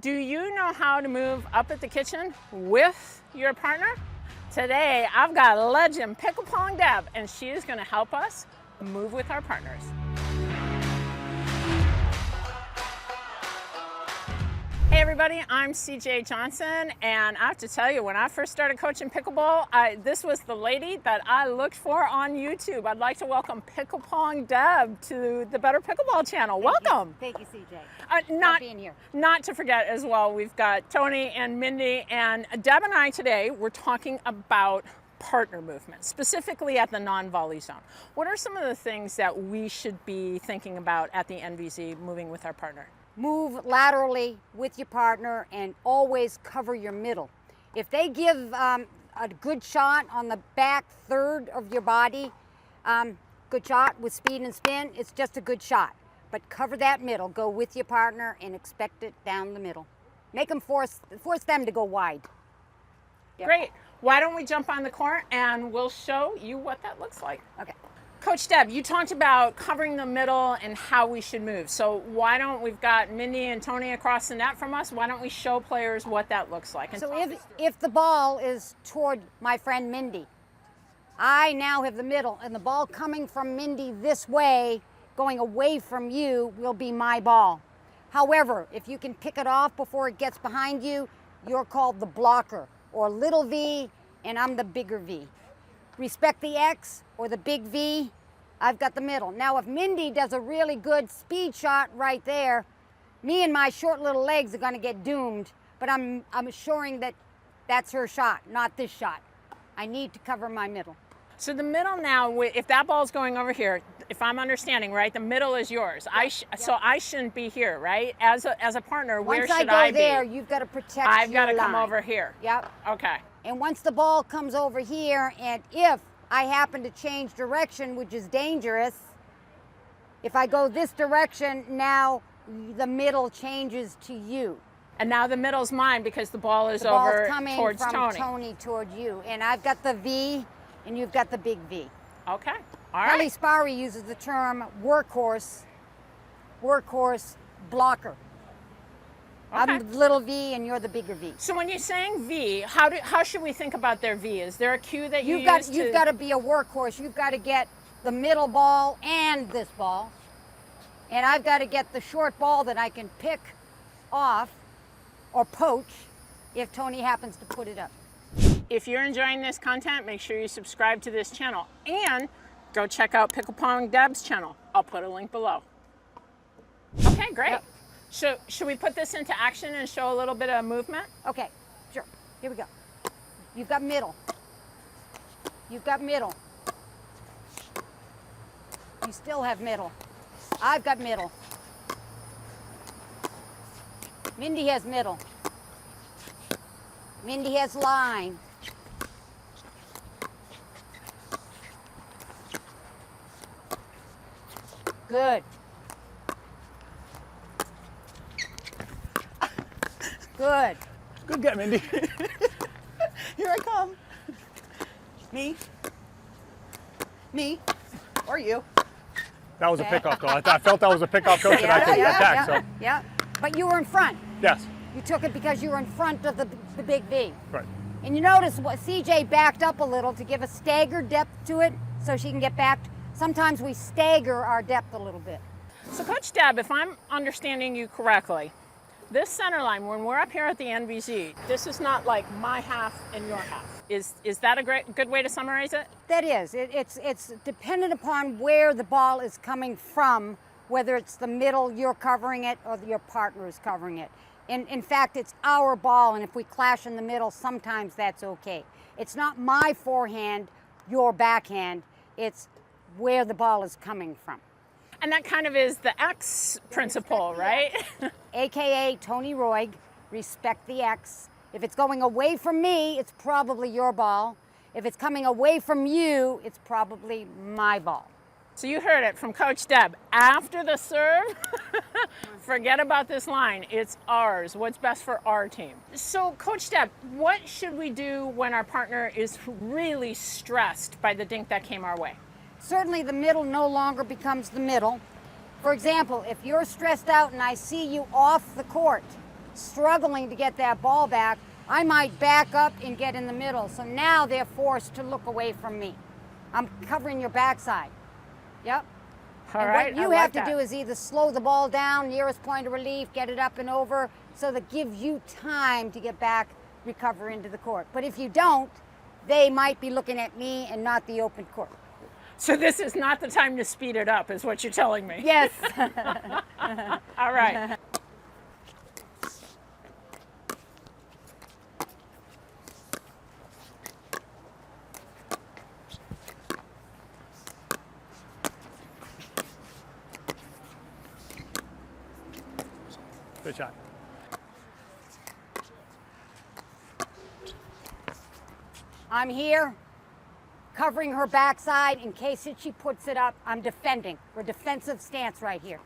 Do you know how to move up at the kitchen with your partner? Today, I've got legend Pickleball Deb, and she is going to help us move with our partners. Hey everybody, I'm CJ Johnson, and I have to tell you, when I first started coaching pickleball, this was the lady that I looked for on YouTube. I'd like to welcome Pickleball Deb to the Better Pickleball channel. Welcome. Thank you, CJ. Not being here. Not to forget as well, we've got Tony and Mindy, and Deb and I today, we're talking about partner movement, specifically at the non-volley zone. What are some of the things that we should be thinking about at the NVZ moving with our partner? Move laterally with your partner and always cover your middle. If they give a good shot on the back third of your body, good shot with speed and spin, it's just a good shot. But cover that middle, go with your partner and expect it down the middle. Make them force them to go wide. Yep. Great. Why don't we jump on the court and we'll show you what that looks like. Okay. Coach Deb, you talked about covering the middle and how we should move. So why don't, we've got Mindy and Tony across the net from us, why don't we show players what that looks like? And so if the ball is toward my friend Mindy, I now have the middle, and the ball coming from Mindy this way, going away from you, will be my ball. However, if you can pick it off before it gets behind you, you're called the blocker, or little V, and I'm the bigger V. Respect the X or the big V, I've got the middle. Now if Mindy does a really good speed shot right there, me and my short little legs are gonna get doomed, but I'm assuring that that's her shot, not this shot. I need to cover my middle. So the middle now, if that ball's going over here, if I'm understanding, right, the middle is yours. Yep. So I shouldn't be here, right? As a partner, where should I be? Once I go there, you've got to protect I've got to your come line. over here. Yep. Okay. And once the ball comes over here, and if I happen to change direction, which is dangerous, if I go this direction, now the middle changes to you. And now the middle's mine because the ball is The ball's over coming towards from Tony. Tony toward you. And I've got the V, and you've got the big V. Okay. All right. Kelly Sparry uses the term workhorse blocker. Okay. I'm the little V and you're the bigger V. So when you're saying V, how should we think about their V? Is there a cue that You've got to be a workhorse. You've got to get the middle ball and this ball. And I've got to get the short ball that I can pick off or poach if Tony happens to put it up. If you're enjoying this content, make sure you subscribe to this channel and go check out Pickleball Deb's channel. I'll put a link below. Okay, great. Yep. So should we put this into action and show a little bit of movement? Okay, sure. Here we go. You've got middle. You've got middle. You still have middle. I've got middle. Mindy has middle. Mindy has line. Good. Good. Good get, Mindy. Here I come. Me. Or you. That was a pickoff goal. I felt that was a pickoff coach and I could attack. So Yeah. But you were in front. yes, You took it because you were in front of the big V. right. And you notice what CJ backed up a little to give a staggered depth to it so she can get back. Sometimes we stagger our depth a little bit. So Coach Deb, if I'm understanding you correctly, this center line, when we're up here at the NVZ, this is not like my half and your half. Is that a good way to summarize it? That is, it's dependent upon where the ball is coming from, whether it's the middle, you're covering it, or your partner is covering it. In fact, it's our ball, and if we clash in the middle, sometimes that's okay. It's not my forehand, your backhand, it's where the ball is coming from. And that kind of is the X principle, right? AKA Tony Roig, respect the X. If it's going away from me, it's probably your ball. If it's coming away from you, it's probably my ball. So you heard it from Coach Deb. After the serve, forget about this line. It's ours. What's best for our team. So Coach Deb, what should we do when our partner is really stressed by the dink that came our way? Certainly the middle no longer becomes the middle. For example, if you're stressed out and I see you off the court, struggling to get that ball back, I might back up and get in the middle. So now they're forced to look away from me. I'm covering your backside. Yep. All And right. what you have to do is either slow the ball down, nearest point of relief, get it up and over, so that gives you time to get back, recover into the court. But if you don't, they might be looking at me and not the open court. So this is not the time to speed it up, is what you're telling me. Yes. All right. Good shot. I'm here covering her backside in case she puts it up. I'm defending. We're defensive stance right here.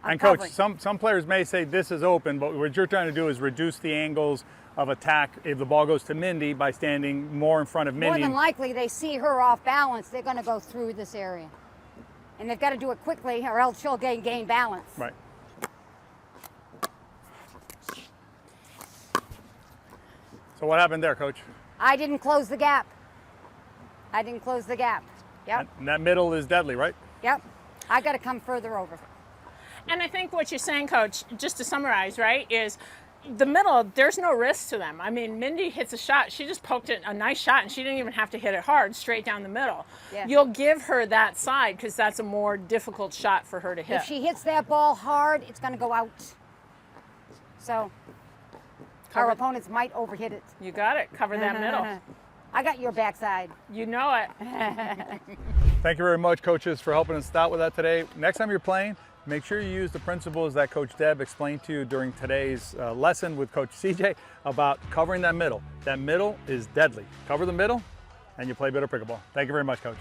I'm And coach, covering. some players may say this is open, but what you're trying to do is reduce the angles of attack if the ball goes to Mindy by standing more in front of More Mindy. than likely, they see her off balance, they're going to go through this area. And they've got to do it quickly or else she'll gain balance. Right. So what happened there, coach? I didn't close the gap. I didn't close the gap. Yep, And that middle is deadly, right? yep. I got to come further over. And I think what you're saying, Coach, just to summarize, right, is the middle, there's no risk to them. I mean, Mindy hits a shot. She just poked it, a nice shot, and she didn't even have to hit it hard, straight down the middle. Yeah. You'll give her that side because that's a more difficult shot for her to hit. If she hits that ball hard, it's going to go out. So our Cover- opponents might overhit it. You got it. Cover that middle. I got your backside. You know it. Thank you very much, coaches, for helping us out with that today. Next time you're playing, make sure you use the principles that Coach Deb explained to you during today's lesson with Coach CJ about covering that middle. That middle is deadly. Cover the middle, and you play better pickleball. Thank you very much, Coach.